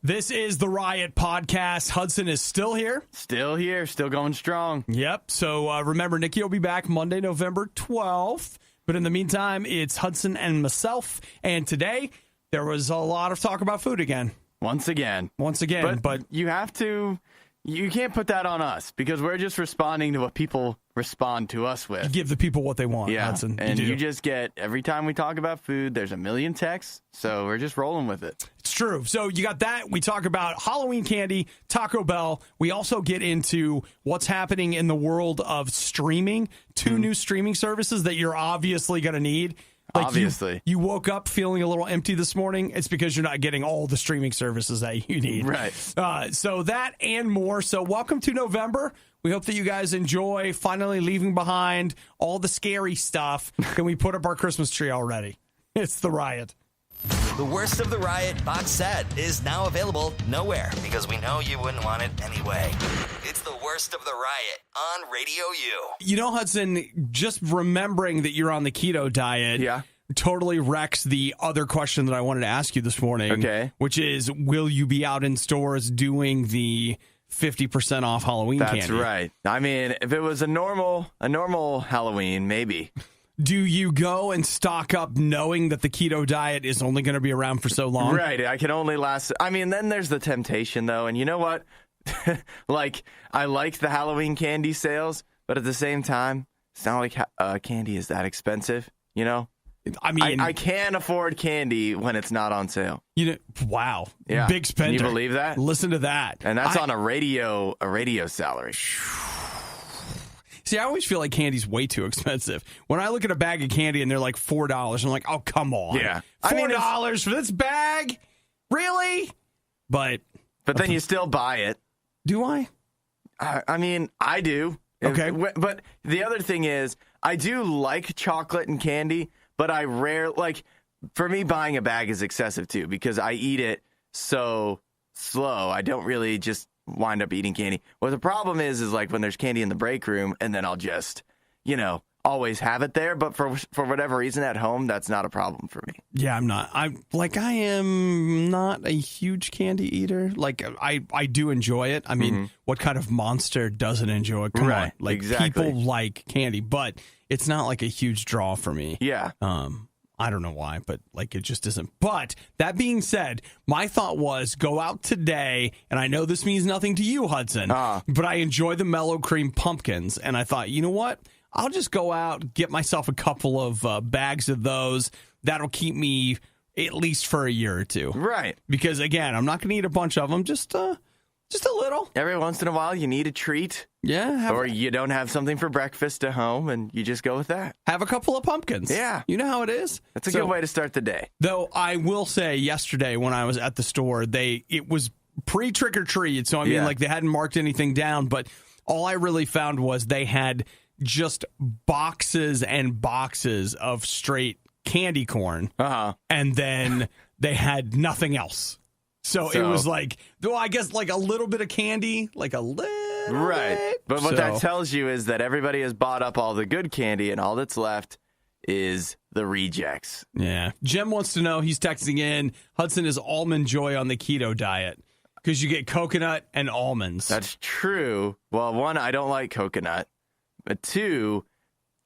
This is the Riot Podcast. Hudson is still here. Still here, still going strong. Yep. So remember, Nikki will be back Monday, November 12th. But in the meantime, it's Hudson and myself. And today, there was a lot of talk about food again. Once again. But you can't put that on us because we're just responding to what people respond to us with. Give the people what they want, yeah. Hudson. And you just get, every time we talk about food, there's a million texts, so we're just rolling with it. It's true. So you got that. We talk about Halloween candy, Taco Bell. We also get into what's happening in the world of streaming. Two new streaming services that you're obviously going to need. Obviously. You woke up feeling a little empty this morning. It's because you're not getting all the streaming services that you need. Right. So that and more. So welcome to November. We hope that you guys enjoy finally leaving behind all the scary stuff. Can we put up our Christmas tree already? It's the Riot. The Worst of the Riot box set is now available nowhere because we know you wouldn't want it anyway. It's the Worst of the Riot on RadioU. You know, Hudson, just remembering that you're on the keto diet totally wrecks the other question that I wanted to ask you this morning. Okay. Which is, will you be out in stores doing the 50% off Halloween candy? That's right. I mean, if it was a normal Halloween, maybe. Do you go and stock up knowing that the keto diet is only going to be around for so long? Right. I can only last. I mean, then there's the temptation, though. And you know what? I like the Halloween candy sales, but at the same time, it's not like candy is that expensive, you know? I mean, I can afford candy when it's not on sale. You know, wow. Yeah. Big spender. Can you believe that? Listen to that. And that's on a radio salary. See, I always feel like candy's way too expensive. When I look at a bag of candy and they're like $4, I'm like, oh, come on. Yeah. $4 for this bag? Really? But then you still buy it. Do I? I mean, I do. Okay. But the other thing is, I do like chocolate and candy, but I for me, buying a bag is excessive too because I eat it so slow. I don't really just wind up eating candy. What the problem is like when there's candy in the break room and then I'll just, always have it there. But for whatever reason at home, that's not a problem for me. Yeah, I'm not. I am not a huge candy eater. Like I do enjoy it. I mean, what kind of monster doesn't enjoy it? Come on. Like exactly. People like candy, but it's not like a huge draw for me. Yeah. I don't know why, but it just isn't. But that being said, my thought was go out today, and I know this means nothing to you, Hudson, but I enjoy the mellow cream pumpkins, and I thought, you know what? I'll just go out, get myself a couple of bags of those. That'll keep me at least for a year or two. Right. Because, again, I'm not going to eat a bunch of them, just a little. Every once in a while, you need a treat. Yeah. Or you don't have something for breakfast at home, and you just go with that. Have a couple of pumpkins. Yeah. You know how it is. That's a good way to start the day. Though I will say yesterday when I was at the store, it was pre-trick or treat. So, I mean, they hadn't marked anything down. But all I really found was they had just boxes and boxes of straight candy corn. And then they had nothing else. So it was I guess a little bit of candy, a little right. bit. But what that tells you is that everybody has bought up all the good candy, and all that's left is the rejects. Yeah. Jem wants to know, he's texting in, Hudson is almond joy on the keto diet because you get coconut and almonds. That's true. Well, one, I don't like coconut. But two,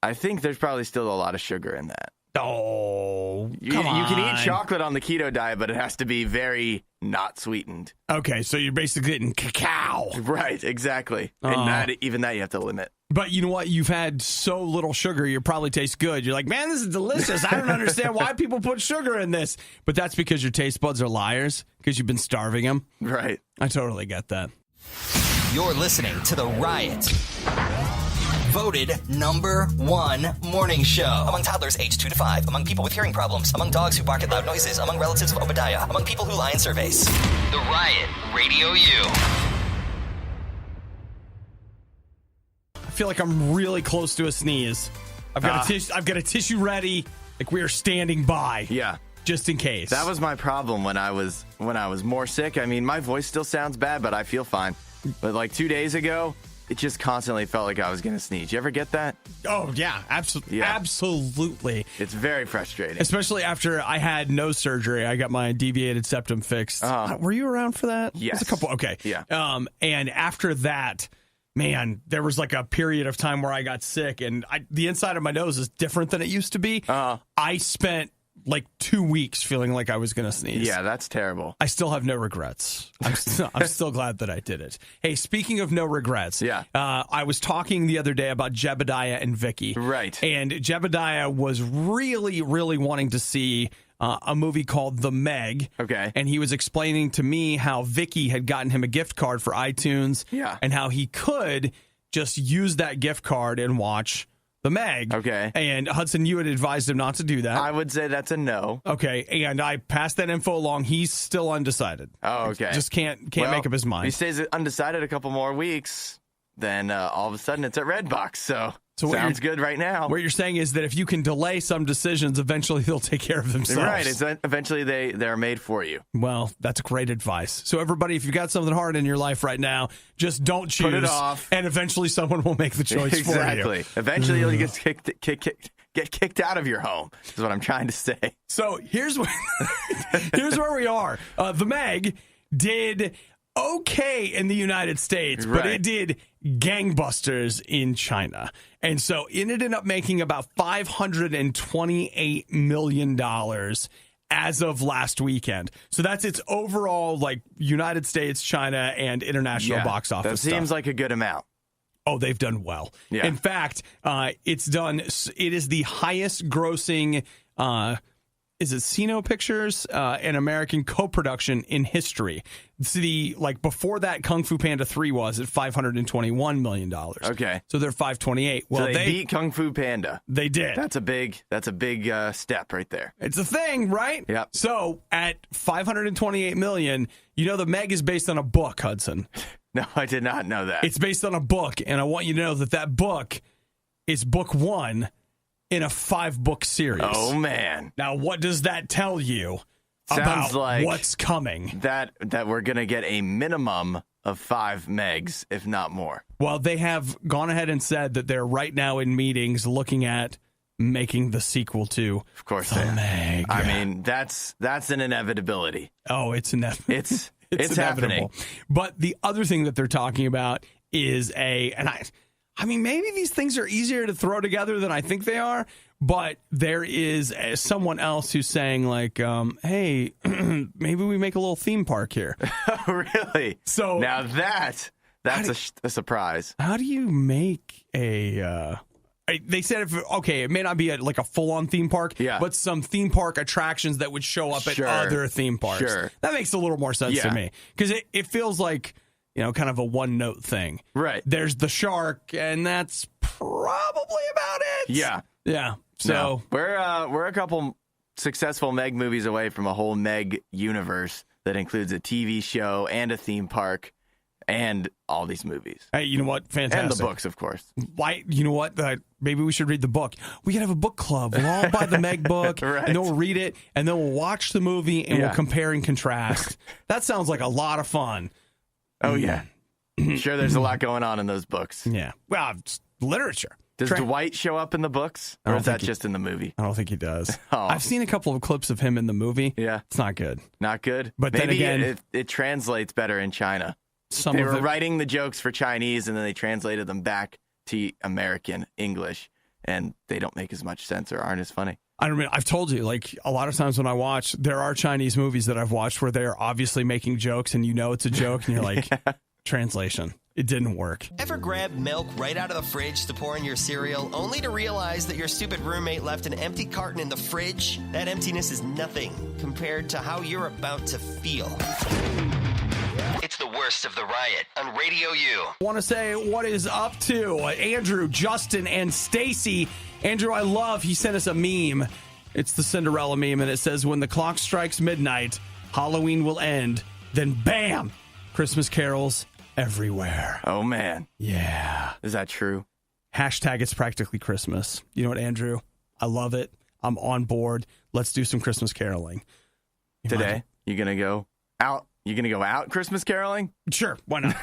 I think there's probably still a lot of sugar in that. Oh, come on. You can eat chocolate on the keto diet, but it has to be very not sweetened. Okay, so you're basically getting cacao. Right, exactly. And even that you have to limit. But you know what? You've had so little sugar, it probably tastes good. You're like, man, this is delicious. I don't understand why people put sugar in this. But that's because your taste buds are liars, because you've been starving them. Right. I totally get that. You're listening to The Riot. Voted #1 morning show. Among toddlers aged 2 to 5, among people with hearing problems, among dogs who bark at loud noises, among relatives of Obadiah, among people who lie in surveys. The Riot, RadioU. I feel like I'm really close to a sneeze. I've got a tissue ready, like we are standing by. Yeah. Just in case. That was my problem when I was more sick. I mean, my voice still sounds bad, but I feel fine. But 2 days ago, it just constantly felt like I was going to sneeze. You ever get that? Oh, yeah, absolutely. Yeah. Absolutely. It's very frustrating. Especially after I had nose surgery. I got my deviated septum fixed. Were you around for that? Yes. It was a couple. Okay. Yeah. And after that, man, there was like a period of time where I got sick, and the inside of my nose is different than it used to be. I spent like 2 weeks feeling like I was going to sneeze. Yeah, that's terrible. I still have no regrets. I'm still glad that I did it. Hey, speaking of no regrets, I was talking the other day about Jebediah and Vicky. Right. And Jebediah was really, really wanting to see a movie called The Meg. Okay. And he was explaining to me how Vicky had gotten him a gift card for iTunes. Yeah. And how he could just use that gift card and watch The Meg. Okay. And Hudson, you had advised him not to do that. I would say that's a no. Okay. And I passed that info along. He's still undecided. Oh, okay. Just can't make up his mind. If he stays undecided a couple more weeks, then all of a sudden it's at Redbox. So sounds good right now. What you're saying is that if you can delay some decisions, eventually they'll take care of themselves. Right. Eventually they're made for you. Well, that's great advice. So everybody, if you've got something hard in your life right now, just don't choose. Put it off. And eventually someone will make the choice for you. Exactly. Eventually you'll get kicked out of your home, is what I'm trying to say. So here's where we are. The Meg did okay in the United States, but it did gangbusters in China. And so it ended up making about $528 million as of last weekend. So that's its overall, like, United States, China, and international box office That seems stuff. like a good amount. Oh, they've done well. Yeah. In fact, it is the highest grossing, is it Sino Pictures, an American co-production in history. Before that, Kung Fu Panda 3 was at $521 million. Okay. So they're 528. Well, so they beat Kung Fu Panda. They did. That's a big step right there. It's a thing, right? Yeah. So at $528 million, The Meg is based on a book, Hudson. No, I did not know that. It's based on a book, and I want you to know that book is book 1 in a 5-book series. Oh, man. Now, what does that tell you Sounds about like what's coming? That we're going to get a minimum of 5 Megs, if not more. Well, they have gone ahead and said that they're right now in meetings looking at making the sequel to Of course The they are. Meg. I mean, that's an inevitability. Oh, it's inevitable. It's happening. But the other thing that they're talking about is I mean, maybe these things are easier to throw together than I think they are, but there is someone else who's saying, like, hey, maybe we make a little theme park here. Really? So now that's a surprise. How do you make a... They said, it may not be a full-on theme park, but some theme park attractions that would show up at other theme parks. Sure. That makes a little more sense to me, because it feels like, kind of a one-note thing. Right. There's the shark, and that's probably about it. Yeah. Yeah. So no, we're a couple successful Meg movies away from a whole Meg universe that includes a TV show and a theme park and all these movies. Hey, you know what? Fantastic. And the books, of course. Why? You know what? Maybe we should read the book. We could have a book club. We'll all buy the Meg book, right. and then we'll read it, and then we'll watch the movie, and we'll compare and contrast. That sounds like a lot of fun. Oh, yeah. Sure, there's a lot going on in those books. Yeah. Well, it's literature. Does Dwight show up in the books, or is that just in the movie? I don't think he does. Oh. I've seen a couple of clips of him in the movie. Yeah. It's not good. Not good? But maybe then again, it translates better in China. They were writing the jokes for Chinese, and then they translated them back to American English, and they don't make as much sense or aren't as funny. I mean, I've told you, a lot of times when I watch, there are Chinese movies that I've watched where they're obviously making jokes, and it's a joke, and you're like, translation. It didn't work. Ever grab milk right out of the fridge to pour in your cereal, only to realize that your stupid roommate left an empty carton in the fridge? That emptiness is nothing compared to how you're about to feel. It's the worst of the riot on Radio U. I want to say what is up to Andrew, Justin, and Stacy. Andrew, he sent us a meme. It's the Cinderella meme, and it says, when the clock strikes midnight, Halloween will end. Then bam, Christmas carols everywhere. Oh, man. Yeah. Is that true? Hashtag it's practically Christmas. You know what, Andrew? I love it. I'm on board. Let's do some Christmas caroling. Today, you going to go out? You going to go out Christmas caroling? Sure. Why not?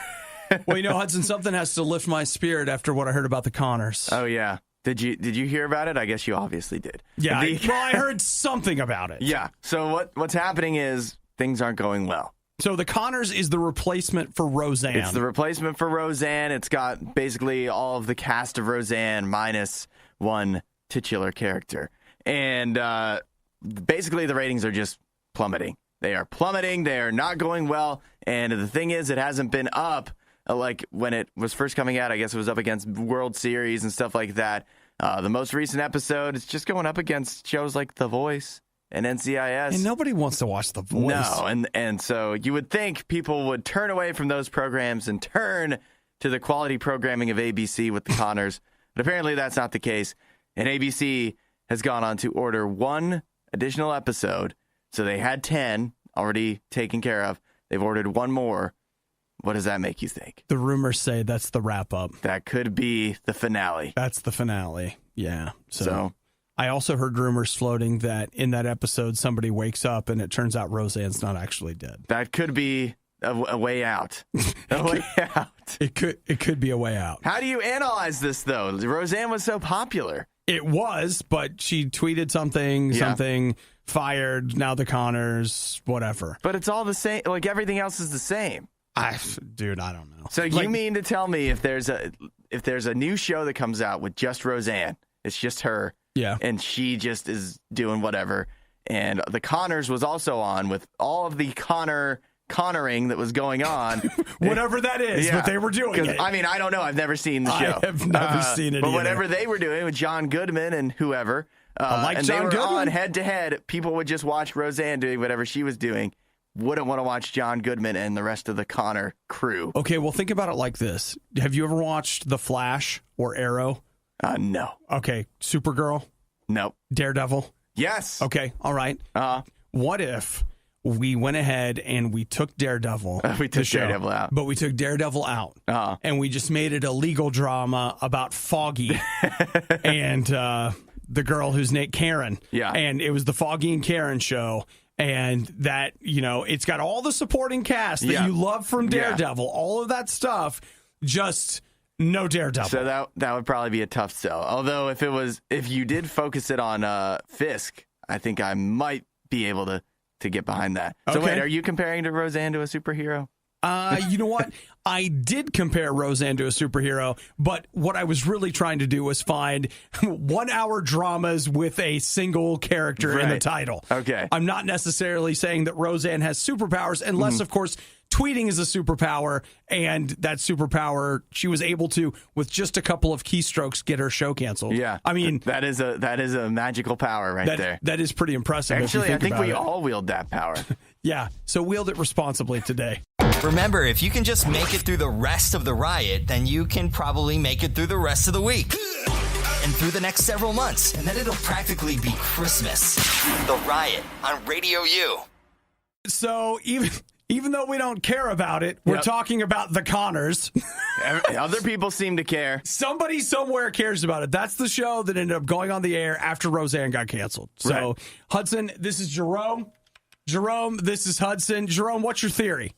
Well, Hudson, something has to lift my spirit after what I heard about the Connors. Oh, yeah. Did you hear about it? I guess you obviously did. Yeah, I heard something about it. Yeah. So what's happening is things aren't going well. So the Connors is the replacement for Roseanne. It's the replacement for Roseanne. It's got basically all of the cast of Roseanne minus one titular character. And basically the ratings are just plummeting. They are plummeting. They are not going well. And the thing is, it hasn't been up like when it was first coming out. I guess it was up against World Series and stuff like that. The most recent episode, it's just going up against shows like The Voice and NCIS. And nobody wants to watch The Voice. No, and so you would think people would turn away from those programs and turn to the quality programming of ABC with the Connors. But apparently that's not the case. And ABC has gone on to order one additional episode. So they had 10 already taken care of. They've ordered one more. What does that make you think? The rumors say that's the wrap-up. That could be the finale. That's the finale, yeah. So I also heard rumors floating that in that episode, somebody wakes up and it turns out Roseanne's not actually dead. That could be a way out. A way out. It could be a way out. How do you analyze this, though? Roseanne was so popular. It was, but she tweeted something, fired, now the Connors, whatever. But it's all the same. Like, everything else is the same. Dude, I don't know. So you mean to tell me if there's a new show that comes out with just Roseanne, it's just her, and she just is doing whatever, and the Connors was also on with all of the connoring that was going on, whatever that is, but they were doing it. I mean, I don't know. I've never seen the show. I have never seen it. But either. whatever they were doing with John Goodman and whoever, and John they were Goodman. on head to head. People would just watch Roseanne doing whatever she was doing. Wouldn't want to watch John Goodman and the rest of the Connor crew. Okay, well, think about it like this. Have you ever watched The Flash or Arrow? No. Okay, Supergirl? Nope. Daredevil? Yes. Okay, all right. What if we went ahead and we took Daredevil? We took Daredevil out. But we took Daredevil out. And we just made it a legal drama about Foggy and the girl who's named Karen. Yeah. And it was the Foggy and Karen show. And that, it's got all the supporting cast that you love from Daredevil, all of that stuff, just no Daredevil. So that would probably be a tough sell. Although if you did focus it on Fisk, I think I might be able to get behind that. So wait, are you comparing to Roseanne to a superhero? You know what? I did compare Roseanne to a superhero, but what I was really trying to do was find 1 hour dramas with a single character in the title. Okay. I'm not necessarily saying that Roseanne has superpowers, unless, of course, tweeting is a superpower, and that superpower, she was able to, with just a couple of keystrokes, get her show canceled. Yeah. I mean, that is a magical power right there. That is pretty impressive. Actually, I think we all wield that power. Yeah. So wield it responsibly today. Remember, if you can just make it through the rest of the riot, then you can probably make it through the rest of the week. And through the next several months. And then it'll practically be Christmas. The Riot on Radio U. So even though we don't care about it, we're talking about the Connors. Other people seem to care. Somebody somewhere cares about it. That's the show that ended up going on the air after Roseanne got canceled. So, Hudson, this is Jerome. Jerome, this is Hudson. Jerome, what's your theory?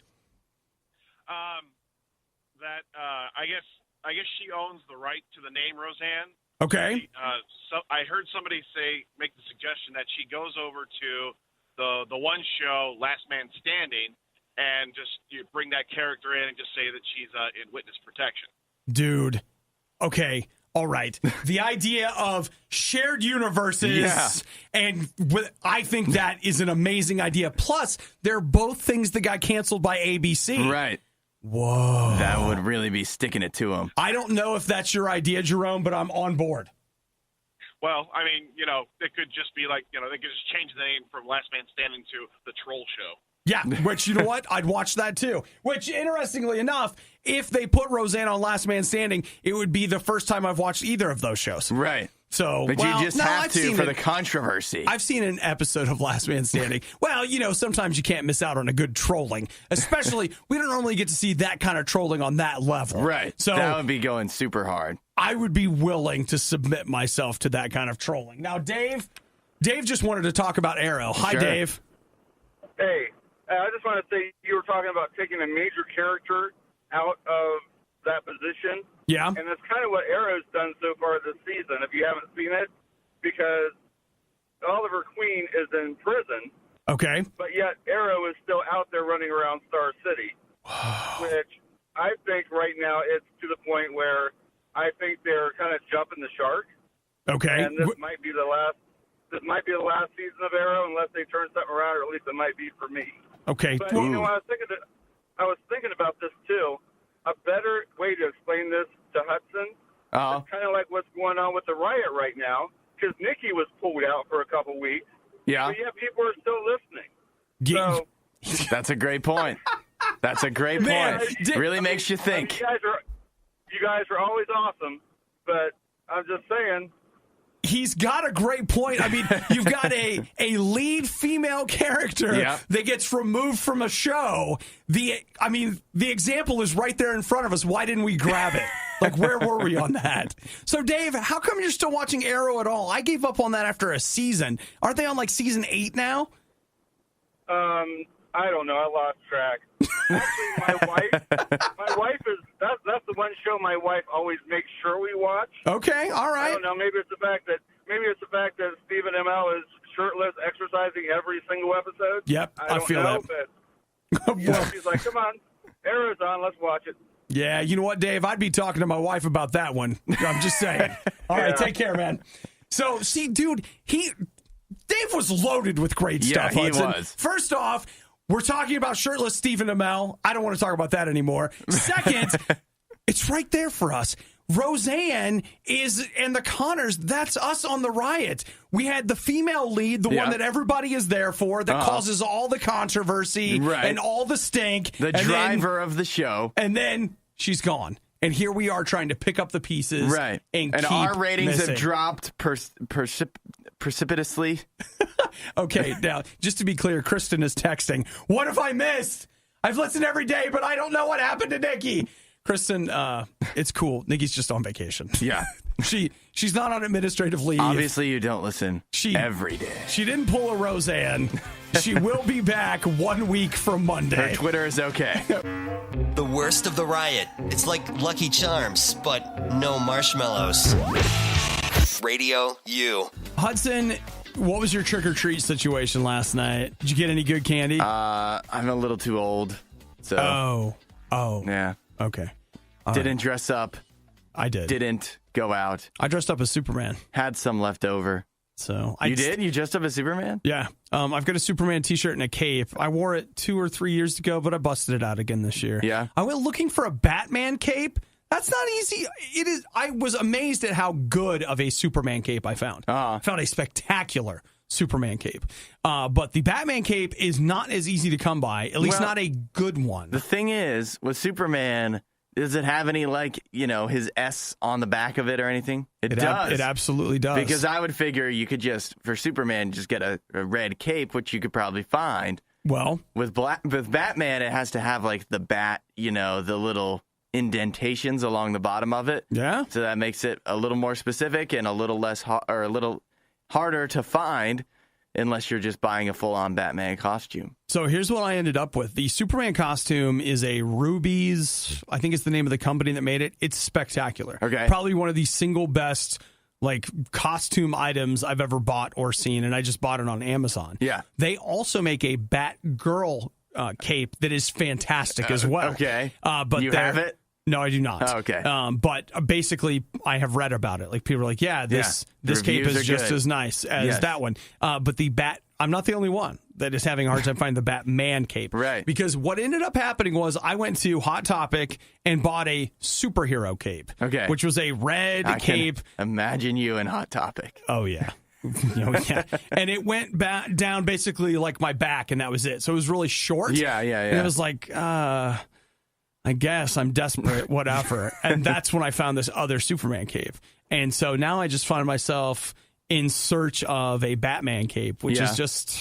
I guess she owns the right to the name Roseanne. Okay. So I heard somebody make the suggestion that she goes over to the one show, Last Man Standing, and just bring that character in and just say that she's in witness protection. Dude. Okay. All right. The idea of shared universes, and I think that is an amazing idea. Plus, they're both things that got canceled by ABC. Right. Whoa. That would really be sticking it to them. I don't know if that's your idea, Jerome, but I'm on board. Well, I mean, it could just be like, they could just change the name from Last Man Standing to The Troll Show. Yeah, which, you know what? I'd watch that too. Which, interestingly enough, if they put Roseanne on Last Man Standing, it would be the first time I've watched either of those shows. Right. So, but you just have to for the controversy. I've seen an episode of Last Man Standing. Well, sometimes you can't miss out on a good trolling. Especially, we don't normally get to see that kind of trolling on that level. Right. So that would be going super hard. I would be willing to submit myself to that kind of trolling. Now, Dave just wanted to talk about Arrow. Hi, Sure. Dave. Hey, I just want to say you were talking about taking a major character out of that position. Yeah. And that's kind of what Arrow's done so far this season, if you haven't seen it, because Oliver Queen is in prison. Okay. But yet Arrow is still out there running around Star City, which I think right now it's to the point where I think they're kind of jumping the shark. Okay. And this might be the last season of Arrow unless they turn something around, or at least it might be for me. Okay. But you know, I was thinking about this too. A better way to explain this to Hudson is kind of like what's going on with the riot right now, because Nikki was pulled out for a couple weeks. Yeah. But yet people are still listening. So that's a great point. That's a great Man, point. Really makes you think. You guys are always awesome, but I'm just saying. He's got a great point. I mean, you've got a lead female character that gets removed from a show. The example is right there in front of us. Why didn't we grab it? Like, where were we on that? So, Dave, how come you're still watching Arrow at all? I gave up on that after a season. Aren't they on, like, season 8 now? I don't know. I lost track. Actually, my wife is, that's the one show my wife always makes sure we watch. Okay, all right. I don't know. Maybe it's the fact that Stephen Amell is shirtless, exercising every single episode. Yep, I feel know, that. But she's like, "Come on, Arrow's on. Let's watch it." Yeah, you know what, Dave? I'd be talking to my wife about that one. I'm just saying. All right, take care, man. So, see, dude, Dave was loaded with great stuff. Yeah, he Hudson. was. First off, we're talking about shirtless Stephen Amell. I don't want to talk about that anymore. Second, it's right there for us. Roseanne and the Connors, that's us on the riot. We had the female lead, the one that everybody is there for, that causes all the controversy and all the stink. The driver of the show. And then she's gone. And here we are trying to pick up the pieces. Right. And keep our ratings missing. have dropped precipitously. Okay, now, just to be clear, Kristen is texting. What have I missed? I've listened every day, but I don't know what happened to Nikki. Kristen, it's cool. Nikki's just on vacation. Yeah. She's not on administrative leave. Obviously, you don't listen every day. She didn't pull a Roseanne. She will be back 1 week from Monday. Her Twitter is okay. The worst of the riot. It's like Lucky Charms, but no marshmallows. Radio U. Hudson, what was your trick-or-treat situation last night? Did you get any good candy? I'm a little too old. So. Oh. Yeah. Okay. Didn't dress up. I did. Didn't go out. I dressed up as Superman. Had some left over. So you did? You dressed up as Superman? Yeah. I've got a Superman t-shirt and a cape. I wore it 2 or 3 years ago, but I busted it out again this year. Yeah. I went looking for a Batman cape. That's not easy. It is. I was amazed at how good of a Superman cape I found. I found a spectacular Superman cape. But the Batman cape is not as easy to come by, at least not a good one. The thing is, with Superman, does it have any, his S on the back of it or anything? It does. It absolutely does. Because I would figure you could for Superman, just get a red cape, which you could probably find. Well, with Batman, it has to have, the bat, the little indentations along the bottom of it. Yeah. So that makes it a little more specific and a little less or a little harder to find unless you're just buying a full-on Batman costume. So here's what I ended up with. The Superman costume is a Ruby's, I think it's the name of the company that made it. It's spectacular. Okay. Probably one of the single best costume items I've ever bought or seen, and I just bought it on Amazon. Yeah. They also make a Batgirl cape that is fantastic as well. Okay. But you have it? No, I do not. Oh, okay. But basically, I have read about it. People are like, this cape is just as nice as that one. But the I'm not the only one that is having a hard time finding the Batman cape. Right. Because what ended up happening was I went to Hot Topic and bought a superhero cape. Okay. Which was a red cape. Imagine you in Hot Topic. Oh, yeah. And it went down basically like my back, and that was it. So it was really short. Yeah. And it was like, I guess I'm desperate, whatever. And that's when I found this other Superman cape. And so now I just find myself in search of a Batman cape, which is just,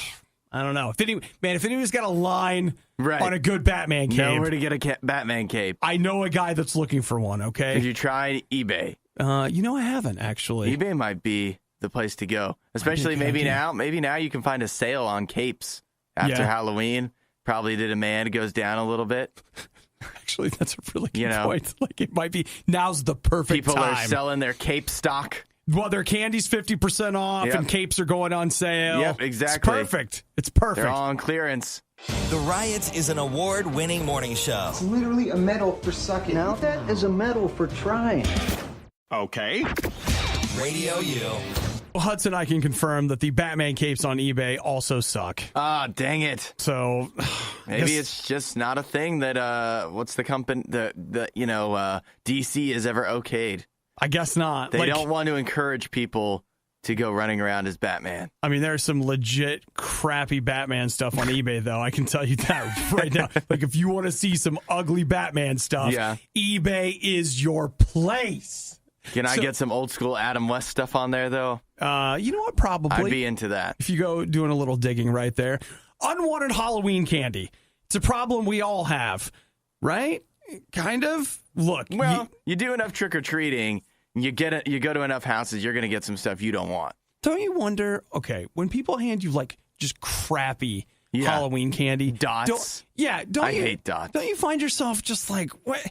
I don't know. If anyone's got a line on a good Batman cape. Know where to get a Batman cape. I know a guy that's looking for one, okay? Have you tried eBay? I haven't, actually. eBay might be the place to go. Especially maybe now. Maybe now you can find a sale on capes after Halloween. Probably the demand goes down a little bit. Actually, that's a really good point. Like, it might be now's the perfect time. People are time. selling their Cape stock. Well, their candy's 50% off, and capes are going on sale. Yep, exactly. It's perfect. They're all on clearance. The Riot is an award-winning morning show. It's literally a medal for sucking. Now that is a medal for trying. Okay. RadioU. Well, Hudson, I can confirm that the Batman capes on eBay also suck. Ah, dang it. So maybe it's just not a thing that what's the company that DC has ever okayed. I guess not. They don't want to encourage people to go running around as Batman. I mean, there's some legit crappy Batman stuff on eBay, though. I can tell you that right now. Like, if you want to see some ugly Batman stuff, eBay is your place. Can I get some old school Adam West stuff on there, though? You know what? Probably. I'd be into that. If you go doing a little digging right there. Unwanted Halloween candy. It's a problem we all have, right? Kind of. Look, well, you do enough trick-or-treating, you go to enough houses, you're going to get some stuff you don't want. Don't you wonder, okay, when people hand you, like, just crappy Halloween candy. Dots. I hate dots. Don't you find yourself just like, what?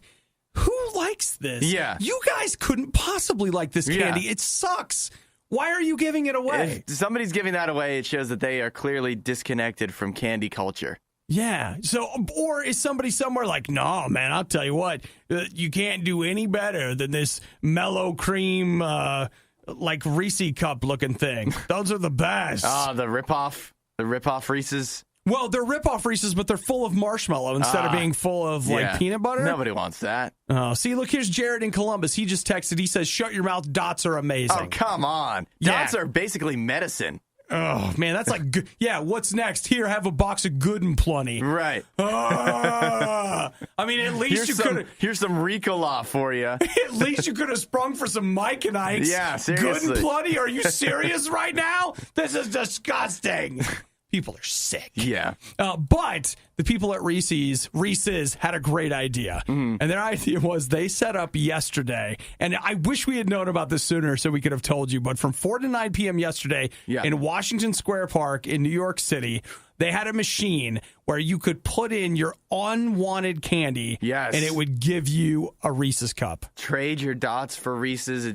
Who likes this? Yeah. You guys couldn't possibly like this candy. It sucks. Why are you giving it away? If somebody's giving that away, it shows that they are clearly disconnected from candy culture. Yeah. So, or is somebody somewhere like, no, man, I'll tell you what, you can't do any better than this mellow cream, like Reese cup looking thing. Those are the best. The rip-off Reese's. Well, they're rip-off Reese's, but they're full of marshmallow instead of being full of, like, peanut butter. Nobody wants that. Oh, see, look, here's Jared in Columbus. He just texted. He says, shut your mouth. Dots are amazing. Oh, come on. Dots are basically medicine. Oh, man, that's like good. Yeah, what's next? Here, have a box of Good and Plenty. Right. I mean, at least you could have. Here's some Ricola for you. At least you could have sprung for some Mike and Ike's. Yeah, seriously. Good and Plenty? Are you serious right now? This is disgusting. People are sick. Yeah. But the people at Reese's had a great idea. Mm-hmm. And their idea was they set up yesterday, and I wish we had known about this sooner so we could have told you, but from 4 to 9 p.m. yesterday in Washington Square Park in New York City, they had a machine where you could put in your unwanted candy, and it would give you a Reese's cup. Trade your dots for Reese's.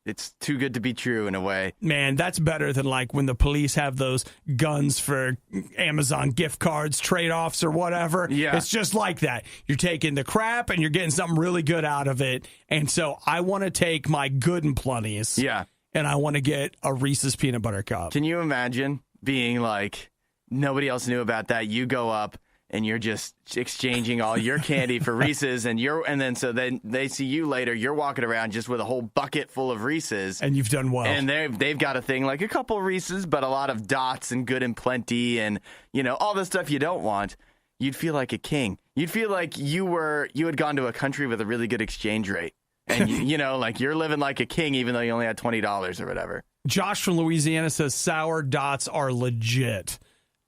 It's too good to be true in a way. Man, that's better than like when the police have those guns for Amazon gift cards, trade-offs or whatever. Yeah. It's just like that. You're taking the crap and you're getting something really good out of it. And so I want to take my Good and Plenties. Yeah. And I want to get a Reese's peanut butter cup. Can you imagine being like, nobody else knew about that. You go up and you're just exchanging all your candy for Reese's, and then they see you later. You're walking around just with a whole bucket full of Reese's, and you've done well. And they've got a thing like a couple Reese's, but a lot of Dots and Good and Plenty, and all the stuff you don't want. You'd feel like a king. You'd feel like you had gone to a country with a really good exchange rate, and like you're living like a king, even though you only had $20 or whatever. Josh from Louisiana says sour Dots are legit.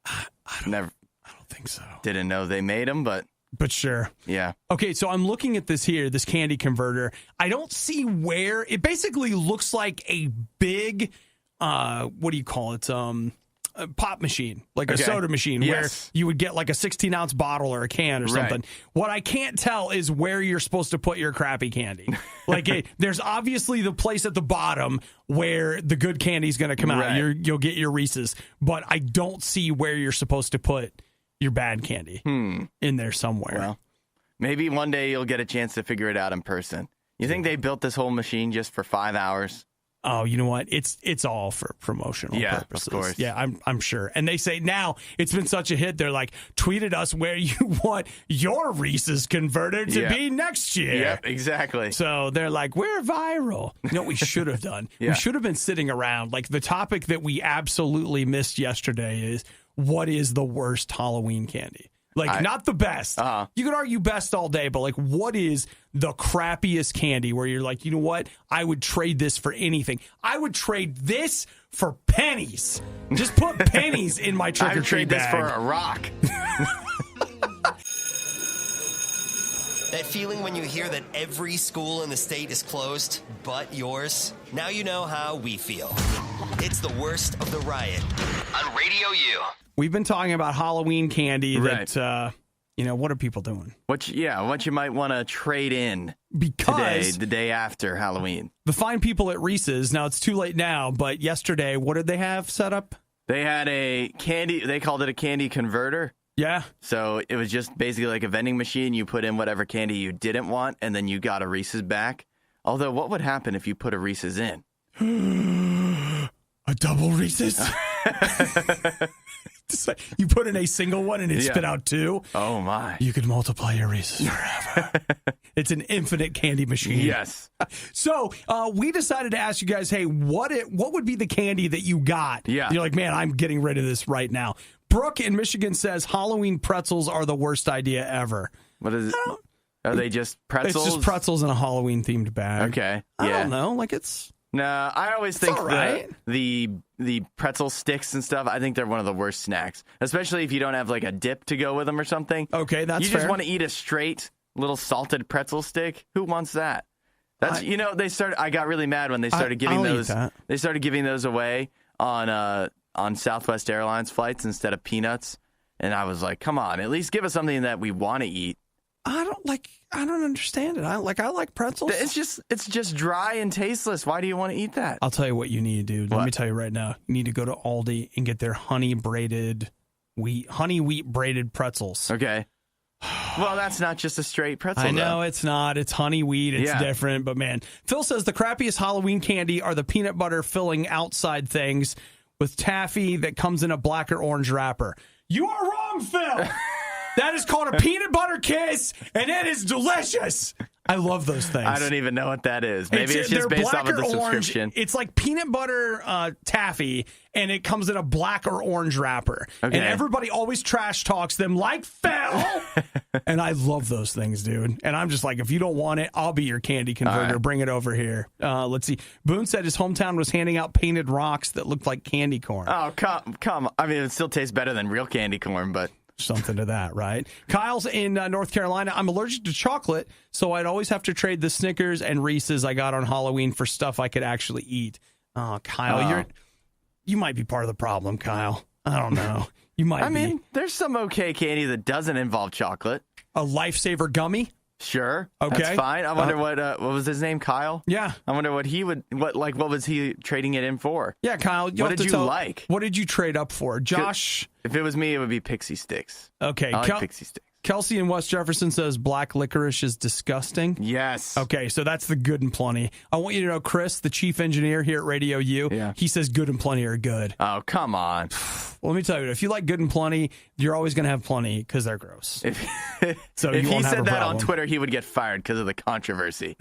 I don't think so. Didn't know they made them, but sure. Yeah. Okay, so I'm looking at this candy converter. I don't see where it basically looks like a big what do you call it? A pop machine, like a soda machine, where you would get like a 16-ounce bottle or a can or something. Right. What I can't tell is where you're supposed to put your crappy candy. Like there's obviously the place at the bottom where the good candy is going to come out. You'll get your Reese's, but I don't see where you're supposed to put your bad candy in there somewhere. Well, maybe one day you'll get a chance to figure it out in person. You think they built this whole machine just for 5 hours? Oh, you know what? It's all for promotional purposes. Of course. Yeah, I'm sure. And they say now it's been such a hit. They're like, tweeted us where you want your Reese's converter to be next year. Yep, exactly. So they're like, we're viral. You know what we should have done? We should have been sitting around. Like the topic that we absolutely missed yesterday is, what is the worst Halloween candy? Like, not the best. You could argue best all day, but like, what is the crappiest candy where you're like, you know what? I would trade this for anything. I would trade this for pennies. Just put pennies in my trick or treat bag. I'd trade this for a rock. That feeling when you hear that every school in the state is closed, but yours? Now you know how we feel. It's the worst of the Riot on RadioU. We've been talking about Halloween candy that what are people doing? What you might want to trade in because today, the day after Halloween. The fine people at Reese's, now it's too late now, but yesterday, what did they have set up? They had a candy, they called it a candy converter. Yeah. So it was just basically like a vending machine. You put in whatever candy you didn't want, and then you got a Reese's back. Although, what would happen if you put a Reese's in? A double Reese's? You put in a single one and it spit out 2? Oh, my. You could multiply your Reese's forever. It's an infinite candy machine. Yes. So we decided to ask you guys, hey, what would be the candy that you got? Yeah. You're like, man, I'm getting rid of this right now. Brooke in Michigan says Halloween pretzels are the worst idea ever. What is it? Are they just pretzels? It's just pretzels in a Halloween-themed bag. Okay. I don't know. Like, it's... No, I always think right. the pretzel sticks and stuff, I think they're one of the worst snacks, especially if you don't have like a dip to go with them or something. Okay, that's fair. You just want to eat a straight little salted pretzel stick. Who wants that? That's I got really mad when they started giving those. They started giving those away on Southwest Airlines flights instead of peanuts, and I was like, come on, at least give us something that we want to eat. I don't understand it. I like pretzels. It's just dry and tasteless. Why do you want to eat that? I'll tell you what you need, dude. What? Let me tell you right now. You need to go to Aldi and get their honey wheat braided pretzels. Okay. Well, that's not just a straight pretzel. I know it's not. It's honey wheat. It's different. But man, Phil says the crappiest Halloween candy are the peanut butter filling outside things with taffy that comes in a black or orange wrapper. You are wrong, Phil. That is called a peanut butter kiss, and it is delicious. I love those things. I don't even know what that is. Maybe it's just based off of the subscription. It's like peanut butter taffy, and it comes in a black or orange wrapper. Okay. And everybody always trash talks them like Phil. And I love those things, dude. And I'm just like, if you don't want it, I'll be your candy converter. Right. Bring it over here. Let's see. Boone said his hometown was handing out painted rocks that looked like candy corn. Oh, come. I mean, it still tastes better than real candy corn, but... Something to that, right? Kyle's in North Carolina. I'm allergic to chocolate, so I'd always have to trade the Snickers and Reese's I got on Halloween for stuff I could actually eat. Oh, Kyle, you might be part of the problem, Kyle. I don't know. You might be. I mean, there's some okay candy that doesn't involve chocolate. A Lifesaver gummy? Sure. Okay. That's fine. I wonder what was his name, Kyle? Yeah. I wonder what was he trading it in for? Yeah, Kyle. What did you like? What did you trade up for? Josh? If it was me, it would be Pixie Sticks. Okay. I like Pixie Sticks. Kelsey in West Jefferson says black licorice is disgusting. Yes. Okay, so that's the good and plenty. I want you to know, Chris, the chief engineer here at RadioU, he says good and plenty are good. Oh, come on. Well, let me tell you, if you like good and plenty, you're always going to have plenty because they're gross. If he said that on Twitter, he would get fired because of the controversy.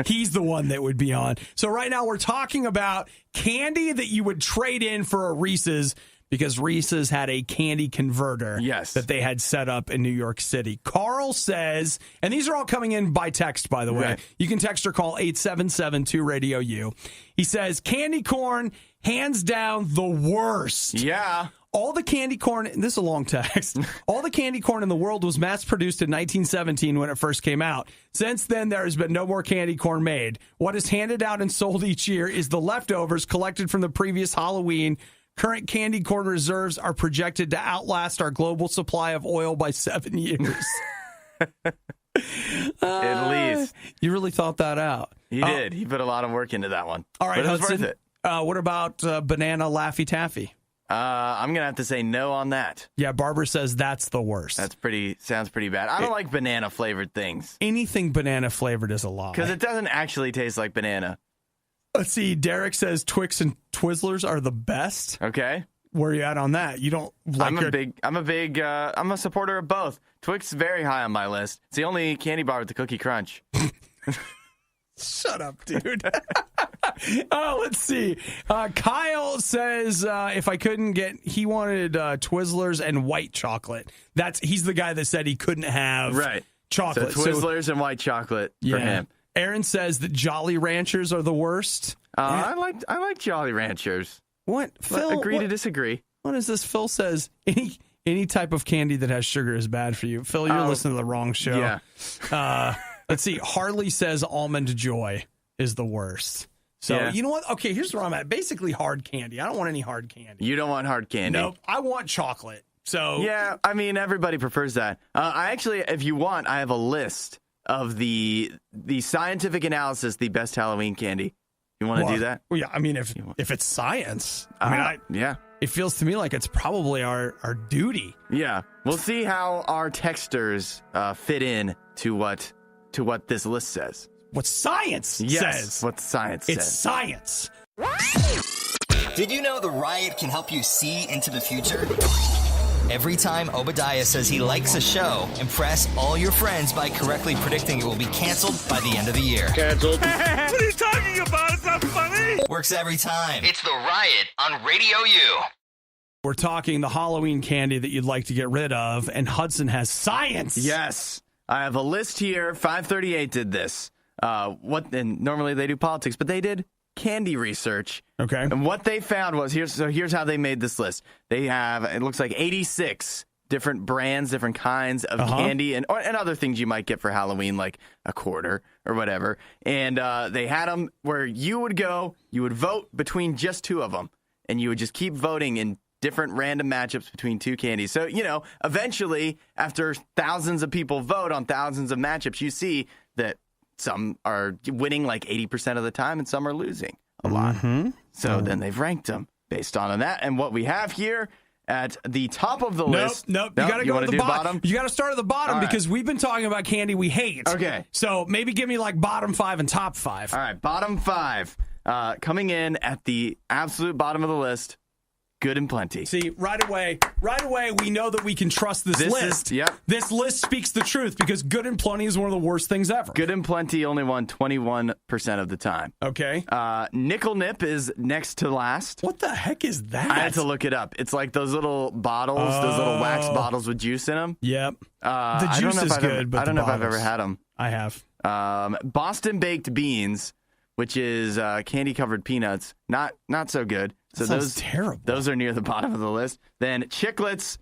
He's the one that would be on. So right now we're talking about candy that you would trade in for a Reese's, because Reese's had a candy converter that they had set up in New York City. Carl says, and these are all coming in by text, by the way. Right. You can text or call 877-2-RADIO-U. He says, candy corn, hands down, the worst. Yeah. All the candy corn, this is a long text, all the candy corn in the world was mass-produced in 1917 when it first came out. Since then, there has been no more candy corn made. What is handed out and sold each year is the leftovers collected from the previous Halloween. Current candy corn reserves are projected to outlast our global supply of oil by 7 years. At least. You really thought that out. He did. He put a lot of work into that one. All right. But it was worth it. What about banana Laffy Taffy? I'm going to have to say no on that. Yeah, Barbara says that's the worst. Sounds pretty bad. I don't like banana-flavored things. Anything banana-flavored is a lie. Because it doesn't actually taste like banana. Let's see. Derek says Twix and Twizzlers are the best. Okay. Where are you at on that? You don't like I'm a supporter of both. Twix is very high on my list. It's the only candy bar with the cookie crunch. Shut up, dude. Oh, let's see. Kyle says if I couldn't he wanted Twizzlers and white chocolate. He's the guy that said he couldn't have chocolate. So Twizzlers and white chocolate for him. Aaron says that Jolly Ranchers are the worst. I like Jolly Ranchers. What? Phil? Agree to disagree. What is this? Phil says any type of candy that has sugar is bad for you. Phil, you're listening to the wrong show. Yeah. Let's see. Harley says Almond Joy is the worst. So, you know what? Okay, here's where I'm at. Basically hard candy. I don't want any hard candy. You don't want hard candy? Nope. I want chocolate. So yeah, I mean, everybody prefers that. I actually, if you want, I have a list of the scientific analysis, the best Halloween candy. You want to do that? Well, yeah. I mean, if it's science, yeah, it feels to me like it's probably our duty. Yeah, we'll see how our texters fit in to what this list says. What science says. What science it's says. It's science. Did you know the Riot can help you see into the future? Every time Obadiah says he likes a show, impress all your friends by correctly predicting it will be canceled by the end of the year. Canceled. What are you talking about? It's not funny. Works every time. It's the Riot on RadioU. We're talking the Halloween candy that you'd like to get rid of, and Hudson has science. Yes. I have a list here. 538 did this. And normally they do politics, but they did candy research. Okay. And what they found was, here's how they made this list. They have, it looks like 86 different brands, different kinds of candy and other things you might get for Halloween, like a quarter or whatever. And they had them where you would vote between just two of them, and you would just keep voting in different random matchups between two candies. So, eventually, after thousands of people vote on thousands of matchups, you see that some are winning like 80% of the time and some are losing a lot. So then they've ranked them based on that. And what we have here at the top of the list. Nope. You got to go to the bottom. You got to start at the bottom because we've been talking about candy we hate. Okay. So maybe give me like bottom 5 and top 5. All right. Bottom 5. Coming in at the absolute bottom of the list. Good and Plenty. See, right away, we know that we can trust this list. This list speaks the truth because Good and Plenty is one of the worst things ever. Good and Plenty only won 21% of the time. Okay. Nickel Nip is next to last. What the heck is that? I had to look it up. It's like those little bottles, those little wax bottles with juice in them. Yep. The juice is good, but I don't know if I've ever had them. I have. Boston Baked Beans, which is candy-covered peanuts, not so good. So sounds terrible. Those are near the bottom of the list. Then Chiclets.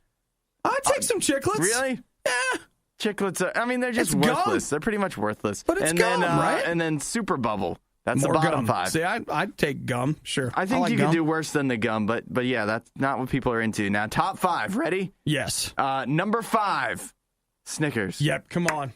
I'd take some Chiclets. Really? Yeah. Chiclets they're just worthless. They're pretty much worthless. But it's gum, right? And then Super Bubble. That's more the bottom gum. 5. See, I'd take gum. Sure. I think you could do worse than the gum, but yeah, that's not what people are into. Now, top 5. Ready? Yes. Number 5, Snickers. Yep. Come on.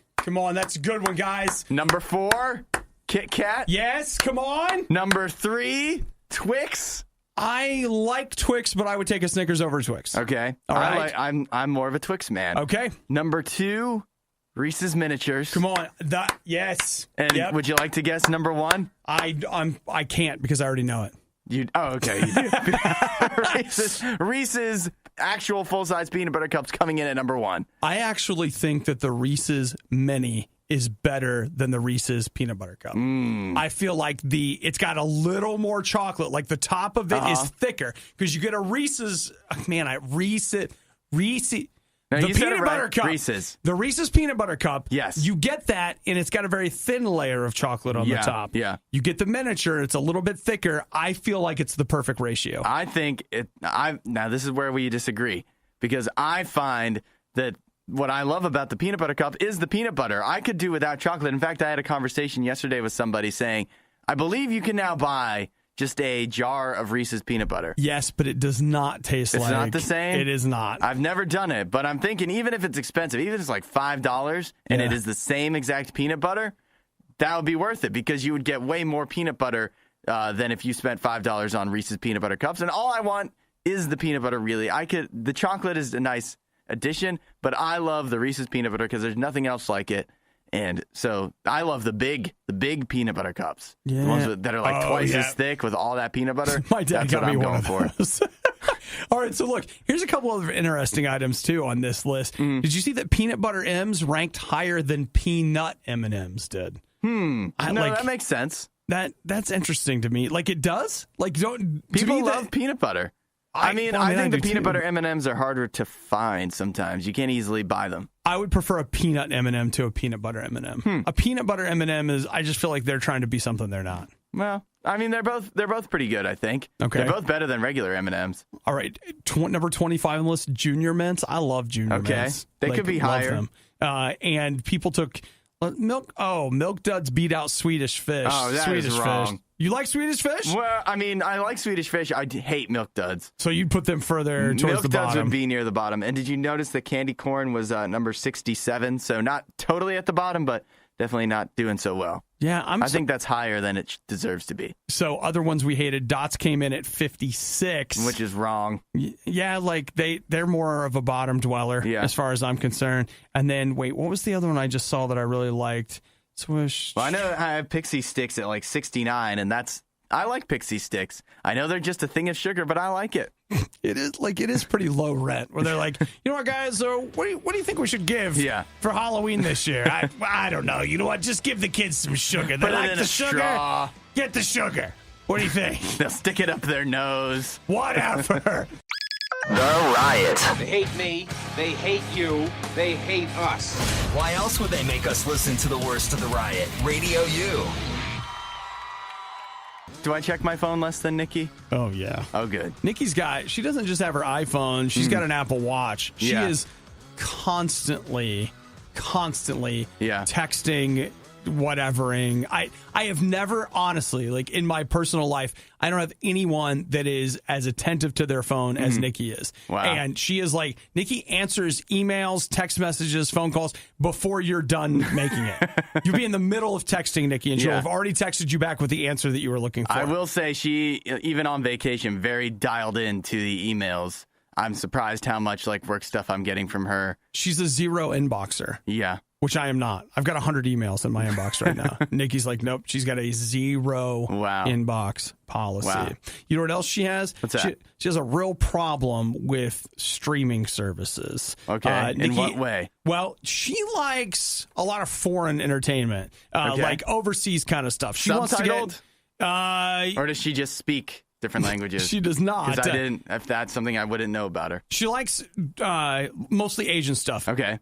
That's a good one, guys. Number 4, Kit Kat. Yes. Come on. Number 3, Twix. I like Twix, but I would take a Snickers over Twix. Okay. All right. I'm more of a Twix man. Okay. Number 2, Reese's Miniatures. Come on. Yes. And would you like to guess number 1? I can't because I already know it. Okay. Reese's actual full-size peanut butter cups coming in at number 1. I actually think that the Reese's Mini is better than the Reese's peanut butter cup. I feel like it's got a little more chocolate. Like the top of it is thicker because you get a Reese's. Reese's. No, the peanut butter cup. Reese's. The Reese's peanut butter cup. Yes. You get that, and it's got a very thin layer of chocolate on the top. Yeah. You get the miniature, it's a little bit thicker. I feel like it's the perfect ratio. I think now this is where we disagree because I find that what I love about the peanut butter cup is the peanut butter. I could do without chocolate. In fact, I had a conversation yesterday with somebody saying, I believe you can now buy just a jar of Reese's peanut butter. Yes, but it does not taste It's not the same? It is not. I've never done it, but I'm thinking even if it's expensive, even if it's like $5 and it is the same exact peanut butter, that would be worth it because you would get way more peanut butter than if you spent $5 on Reese's peanut butter cups. And all I want is the peanut butter, really. The chocolate is a nice addition, but I love the Reese's peanut butter because there's nothing else like it. And so I love the big peanut butter cups. Yeah. The ones that are like twice as thick with all that peanut butter. My dad got me one for. All right, so look, here's a couple of interesting items too on this list. Did you see that peanut butter M's ranked higher than peanut M&Ms did? That makes sense. That's interesting to me. Like it does? Like people love peanut butter. I think the peanut butter too. M&Ms are harder to find sometimes. You can't easily buy them. I would prefer a peanut M&M to a peanut butter M&M. A peanut butter M&M I just feel like they're trying to be something they're not. Well, I mean, they're both pretty good, I think. Okay. They're both better than regular M&Ms. All right. Number 25 on the list, Junior Mints. I love Junior Mints. They could be higher. Them. And people took Milk Duds beat out Swedish Fish. Oh, that is wrong. You like Swedish Fish? Well, I mean, I like Swedish Fish. I hate Milk Duds. So you'd put them further towards Milk the bottom. Duds would be near the bottom. And did you notice that candy corn was number 67? So not totally at the bottom, but definitely not doing so well. Yeah, I think that's higher than it deserves to be. So other ones we hated, Dots came in at 56. Which is wrong. Yeah, like they're more of a bottom dweller as far as I'm concerned. And then, wait, what was the other one I just saw that I really liked? Swish. Well, I know I have Pixie Sticks at like 69, and I like Pixie Sticks. I know they're just a thing of sugar, but I like it. It is pretty low rent. Where they're like, you know what, guys? What do you think we should give for Halloween this year? I don't know. You know what? Just give the kids some sugar. They like the sugar. Straw. Get the sugar. What do you think? They'll stick it up their nose. Whatever. The Riot. They hate me. They hate you. They hate us. Why else would they make us listen to the worst of the Riot? Radio U. Do I check my phone less than Nikki? Oh, yeah. Oh, good. Nikki's she doesn't just have her iPhone. She's got an Apple Watch. She is constantly texting, whatevering. I have never, honestly, like in my personal life, I don't have anyone that is as attentive to their phone as Nikki is. Wow. And she is like, Nikki answers emails, text messages, phone calls before you're done making it. You'll be in the middle of texting Nikki, and she'll have already texted you back with the answer that you were looking for. I will say she, even on vacation, very dialed into the emails. I'm surprised how much like work stuff I'm getting from her. She's a zero inboxer. Yeah. Which I am not. I've got 100 emails in my inbox right now. Nikki's like, nope, she's got a zero inbox policy. Wow. You know what else she has? What's that? She has a real problem with streaming services. Okay. In what way? Well, she likes a lot of foreign entertainment, like overseas kind of stuff. She wants to get... or does she just speak different languages? She does not. Because if that's something I wouldn't know about her. She likes mostly Asian stuff. Okay.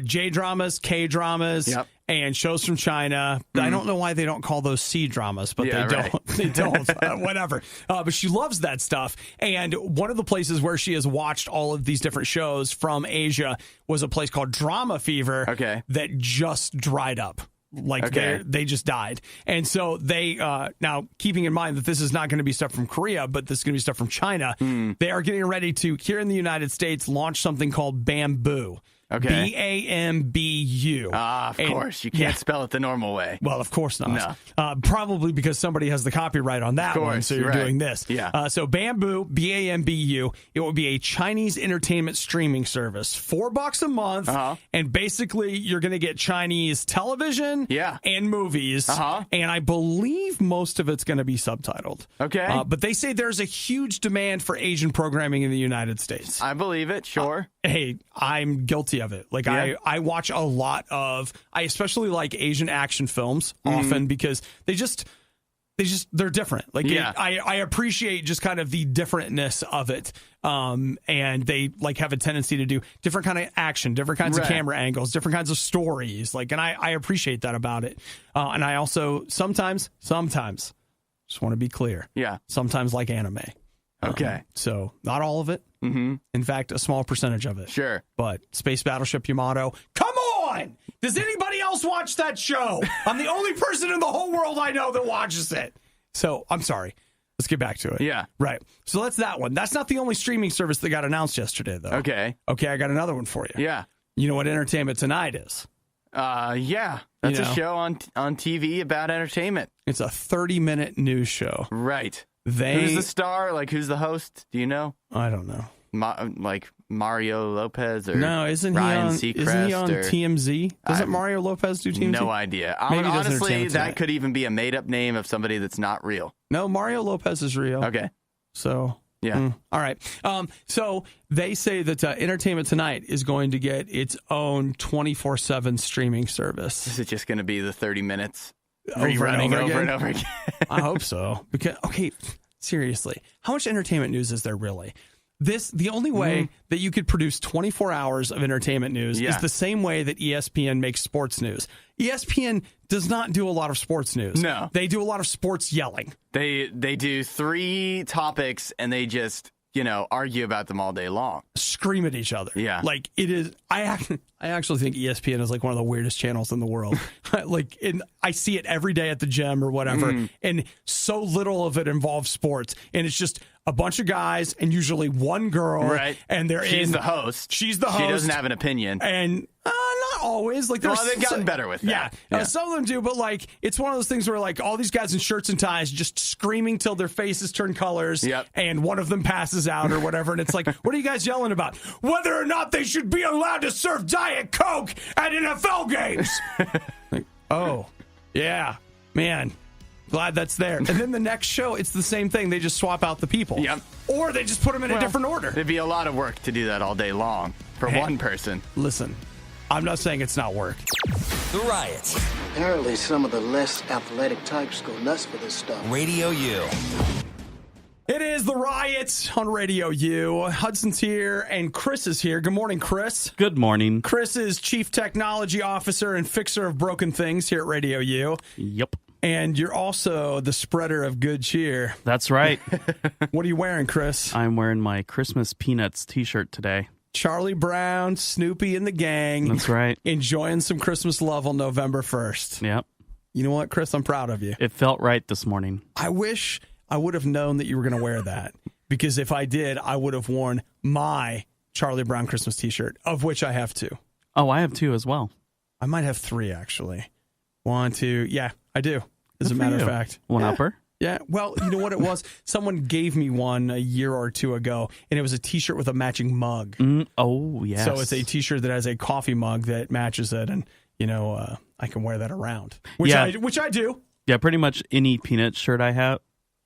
J-dramas, K-dramas, and shows from China. I don't know why they don't call those C-dramas, but they don't. Right. They don't. Whatever. But she loves that stuff. And one of the places where she has watched all of these different shows from Asia was a place called Drama Fever that just dried up. Like they just died. And so they, now keeping in mind that this is not going to be stuff from Korea, but this is going to be stuff from China, they are getting ready to, here in the United States, launch something called Bamboo. Okay. BAMBU. Of course. You can't spell it the normal way. Well, of course not. No. Probably because somebody has the copyright on that one, so you're doing this. Yeah. So Bamboo, BAMBU, it will be a Chinese entertainment streaming service. $4 a month, and basically you're going to get Chinese television and movies, and I believe most of it's going to be subtitled. Okay. But they say there's a huge demand for Asian programming in the United States. I believe it, sure. Hey, I'm guilty of it. Like I watch a lot of, I especially like Asian action films often because they're different. Like I appreciate just kind of the differentness of it. And they like have a tendency to do different kind of action, different kinds of camera angles, different kinds of stories. Like, and I appreciate that about it. And I also sometimes just want to be clear. Yeah. Sometimes like anime. Okay. So not all of it. Mm-hmm. In fact, a small percentage of it. Sure. But Space Battleship Yamato, come on! Does anybody else watch that show? I'm the only person in the whole world I know that watches it. So, I'm sorry. Let's get back to it. Yeah. Right. So that's that one. That's not the only streaming service that got announced yesterday, though. Okay. Okay, I got another one for you. Yeah. You know what Entertainment Tonight is? Yeah. That's a show on TV about entertainment. It's a 30-minute news show. Right. Who's the star? Like, who's the host? Do you know? I don't know. Like Mario Lopez or no? Isn't Ryan he Seacrest on TMZ? Doesn't Mario Lopez do TMZ? No idea. Honestly, that could even be a made-up name of somebody that's not real. No, Mario Lopez is real. Okay. So yeah. All right. So they say that Entertainment Tonight is going to get its own 24/7 streaming service. Is it just going to be the 30 minutes over and over again? I hope so. Because seriously, how much entertainment news is there really? The only way that you could produce 24 hours of entertainment news is the same way that ESPN makes sports news. ESPN does not do a lot of sports news. No. They do a lot of sports yelling. They do 3 topics and they just argue about them all day long. Scream at each other. Yeah. Like, it is. I actually think ESPN is like one of the weirdest channels in the world. I see it every day at the gym or whatever, and so little of it involves sports. And it's just a bunch of guys and usually one girl. Right. And She's the host. She's the host. She doesn't have an opinion. And not always. Like, they've gotten better with that. Yeah. Some of them do, but like, it's one of those things where like all these guys in shirts and ties just screaming till their faces turn colors. Yep. And one of them passes out or whatever. And it's like, what are you guys yelling about? Whether or not they should be allowed to serve Diet Coke at NFL games. Like, oh, yeah, man. Glad that's there. And then the next show, it's the same thing. They just swap out the people. Yep. Or they just put them in a different order. It'd be a lot of work to do that all day long for one person. Listen, I'm not saying it's not work. The Riot. Apparently, some of the less athletic types go nuts for this stuff. Radio U. It is The Riot on Radio U. Hudson's here and Chris is here. Good morning, Chris. Good morning. Chris is Chief Technology Officer and Fixer of Broken Things here at Radio U. Yep. And you're also the spreader of good cheer. That's right. What are you wearing, Chris? I'm wearing my Christmas Peanuts t-shirt today. Charlie Brown, Snoopy, and the gang. That's right. Enjoying some Christmas love on November 1st. Yep. You know what, Chris? I'm proud of you. It felt right this morning. I wish I would have known that you were going to wear that, because if I did, I would have worn my Charlie Brown Christmas t-shirt, of which I have 2. Oh, I have 2 as well. I might have 3, actually. 1, 2. Yeah, I do. As a matter of fact. One upper? Yeah. Well, you know what it was? Someone gave me one a year or 2 ago, and it was a t-shirt with a matching mug. Oh, yes. So it's a t-shirt that has a coffee mug that matches it, and, I can wear that around, which I do. Yeah, pretty much any Peanuts shirt I have.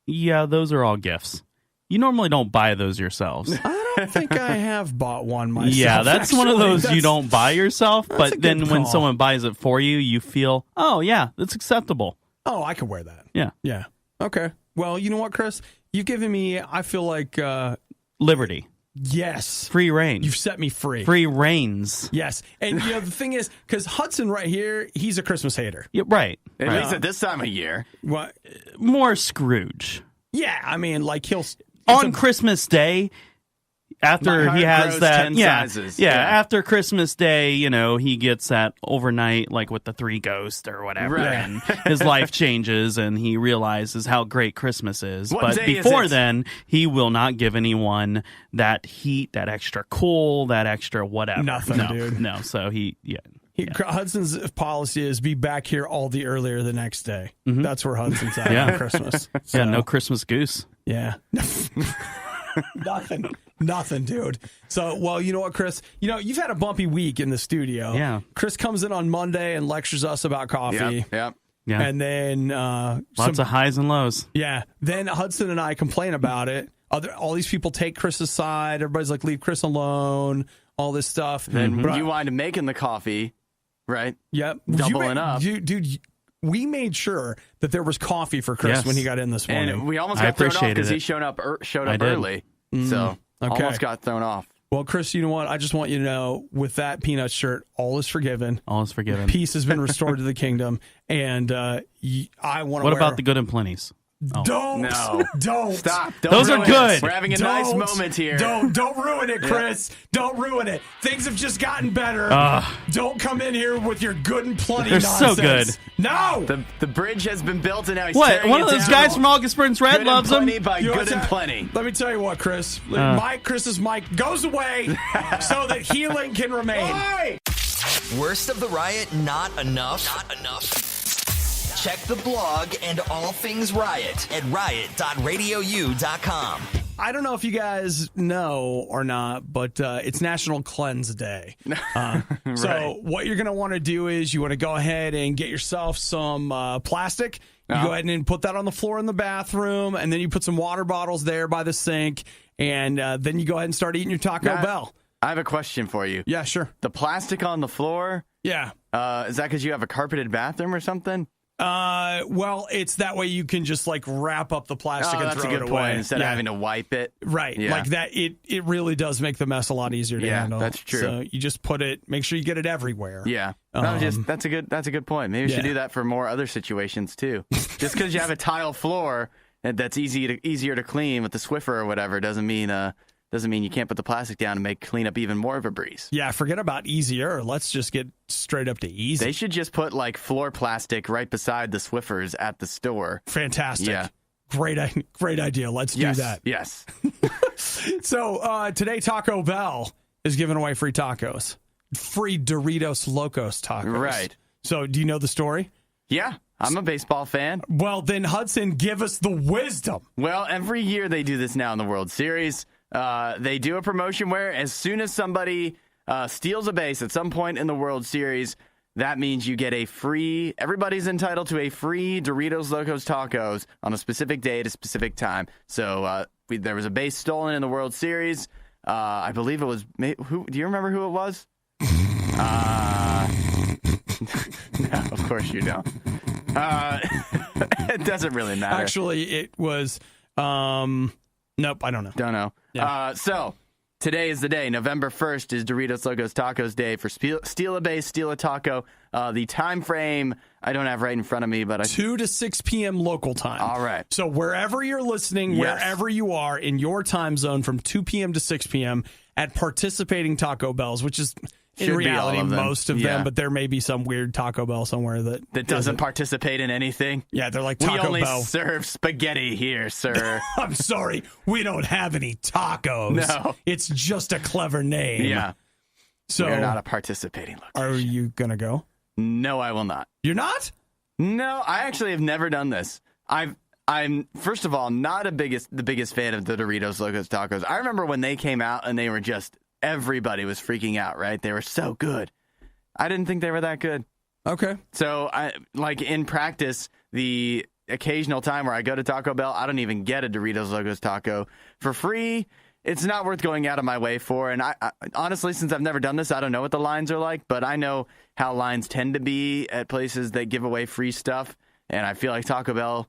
Yeah, those are all gifts. You normally don't buy those yourselves. I don't think I have bought one myself. Yeah, that's one of those you don't buy yourself, but then when call. someone buys it for you, you feel, oh, yeah, that's acceptable. Oh, I can wear that. Yeah. Yeah. Okay. Well, you know what, Chris? You've given me, I feel like... liberty. Yes. Free reign. You've set me free. Free reigns. Yes. And, the thing is, because Hudson right here, he's a Christmas hater. Yeah, right. At least at this time of year. What? More Scrooge. Yeah, I mean, like he'll... On Christmas Day... After he has that, after Christmas Day, he gets that overnight, like with the 3 ghosts or whatever, and his life changes and he realizes how great Christmas is. What but day before is it? then, he will not give anyone that heat, that extra cool, that extra whatever. Nothing, dude. No, so Hudson's policy is be back here all the earlier the next day. Mm-hmm. That's where Hudson's at on Christmas. So, yeah, no Christmas goose. Yeah. Nothing, dude. So, well, you know what, Chris? You've had a bumpy week in the studio. Yeah. Chris comes in on Monday and lectures us about coffee. Yep. Yeah. And then... lots of highs and lows. Yeah. Then Hudson and I complain about it. All these people take Chris's side. Everybody's like, leave Chris alone. All this stuff. Then you wind up making the coffee, right? Yep. Doubling up. Dude, we made sure that there was coffee for Chris when he got in this morning. And we almost got thrown off because he showed up early. So almost got thrown off. Well, Chris, you know what? I just want you to know, with that Peanut shirt, all is forgiven. All is forgiven. Peace has been restored to the kingdom. And I want to What about the good and plenties? Oh. Don't stop. Those are good. We're having a nice moment here. Don't ruin it, Chris. Don't ruin it. Things have just gotten better. Don't come in here with your good and plenty nonsense. They're so good. No. The bridge has been built and now he's what? tearing One it of those down. guys from August Burns Red good loves them. By good and plenty. Let me tell you what, Chris. Chris's mic goes away so that healing can remain. Worst of the Riot, not enough. Not enough. Check the blog and all things Riot at riot.radiou.com. I don't know if you guys know or not, but it's National Cleanse Day. So what you're going to want to do is you want to go ahead and get yourself some plastic. You go ahead and put that on the floor in the bathroom, and then you put some water bottles there by the sink, and then you go ahead and start eating your Taco Bell. I have a question for you. Yeah, sure. The plastic on the floor? Yeah. Is that because you have a carpeted bathroom or something? Well, it's that way you can just like wrap up the plastic and throw it away. That's a good point. Instead of having to wipe it. Right. Yeah. Like that, it really does make the mess a lot easier to handle. That's true. So you just make sure you get it everywhere. Yeah. That's a good point. Maybe we should do that for more other situations too. Just because you have a tile floor that's easier to clean with the Swiffer or whatever doesn't mean you can't put the plastic down and make cleanup even more of a breeze. Yeah, forget about easier. Let's just get straight up to easy. They should just put like floor plastic right beside the Swiffers at the store. Fantastic. Yeah. Great idea. Let's do that. Yes. So today Taco Bell is giving away free tacos. Free Doritos Locos tacos. Right. So do you know the story? Yeah. I'm a baseball fan. Well, then Hudson, give us the wisdom. Well, every year they do this now in the World Series. They do a promotion where as soon as somebody steals a base at some point in the World Series, that means you get everybody's entitled to a free Doritos Locos Tacos on a specific day at a specific time. So there was a base stolen in the World Series. I believe it was, do you remember who it was? No, of course you don't. It doesn't really matter. Actually, it was, nope, I don't know. Don't know. Yeah. So today is the day. November 1st is Doritos Locos Tacos Day for Steal a Base, Steal a Taco. The time frame, I don't have right in front of me, but 2 to 6 p.m. local time. All right. So wherever you're listening, wherever you are in your time zone from 2 p.m. to 6 p.m. at participating Taco Bells, which is in reality most of them, but there may be some weird Taco Bell somewhere that doesn't participate in anything. Yeah, they're like Taco Bell. We only serve spaghetti here, sir. I'm sorry, we don't have any tacos. No. It's just a clever name. Yeah. So we're not a participating location. Are you going to go? No, I will not. You're not? No, I actually have never done this. I'm first of all not the biggest fan of the Doritos Locos Tacos. I remember when they came out and they were just everybody was freaking out, right? They were so good. I didn't think they were that good. Okay. So in practice, the occasional time where I go to Taco Bell, I don't even get a Doritos Locos taco for free. It's not worth going out of my way for. And I honestly, since I've never done this, I don't know what the lines are like, but I know how lines tend to be at places that give away free stuff. And I feel like Taco Bell,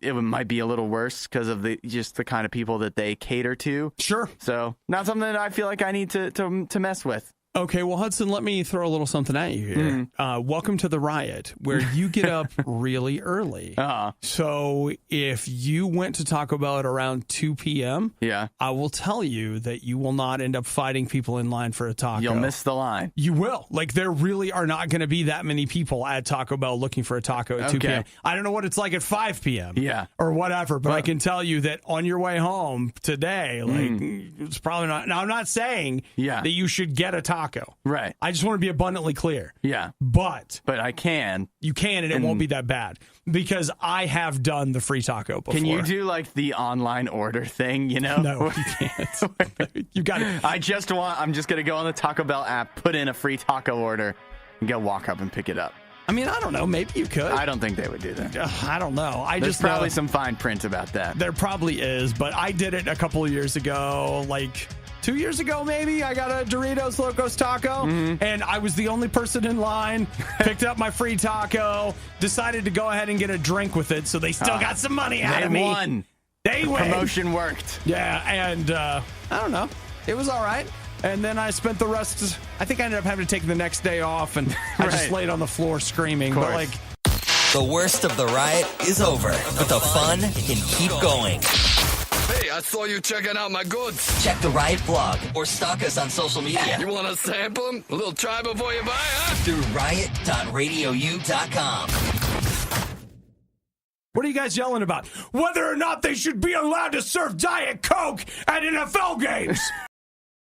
it might be a little worse because of the kind of people that they cater to. Sure. So not something that I feel like I need to mess with. Okay, well, Hudson, let me throw a little something at you here. Welcome to the RIOT, where you get up really early. So if you went to Taco Bell at around 2 p.m., I will tell you that you will not end up fighting people in line for a taco. You'll miss the line. You will. Like, there really are not going to be that many people at Taco Bell looking for a taco at 2 p.m. I don't know what it's like at 5 p.m. Or whatever, but I can tell you that on your way home today, it's probably not. Now, I'm not saying that you should get a taco. Right. I just want to be abundantly clear. Yeah. But I can. You can, and it won't be that bad because I have done the free taco before. Can you do like the online order thing, you know? No, you can't. You got it. I'm just going to go on the Taco Bell app, put in a free taco order, and go walk up and pick it up. I mean, I don't know. Maybe you could. I don't think they would do that. I don't know. There's probably some fine print about that. There probably is, but I did it a couple of years ago, like 2 years ago, maybe. I got a Doritos Locos taco, and I was the only person in line, picked up my free taco, decided to go ahead and get a drink with it, so they still got some money out of me. They won. Promotion worked. Yeah, and I don't know. It was all right. And then I spent the rest, I think I ended up having to take the next day off, and I just laid on the floor screaming. But like, the worst of the riot is over, but the fun can keep going. Hey, I saw you checking out my goods. Check the Riot blog or stalk us on social media. You want to sample them? A little try before you buy, huh? Through riot.radiou.com. What are you guys yelling about? Whether or not they should be allowed to serve Diet Coke at NFL games.